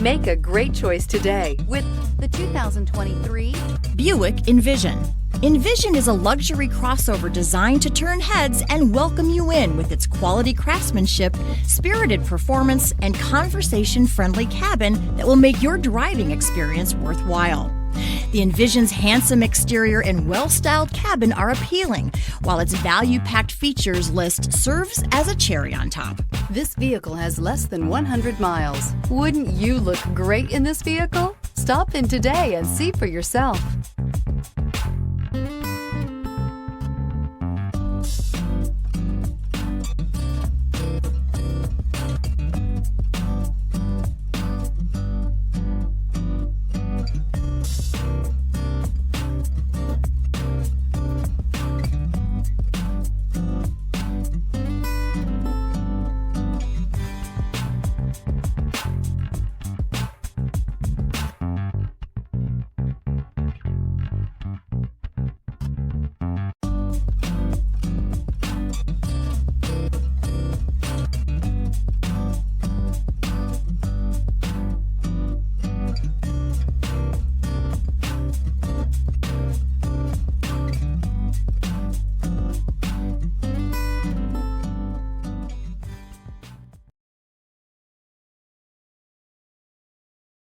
Make a great choice today with the 2023 Buick Envision. Envision is a luxury crossover designed to turn heads and welcome you in with its quality craftsmanship, spirited performance, and conversation-friendly cabin that will make your driving experience worthwhile. The Envision's handsome exterior and well-styled cabin are appealing, while its value-packed features list serves as a cherry on top. This vehicle has less than 100 miles. Wouldn't you look great in this vehicle? Stop in today and see for yourself.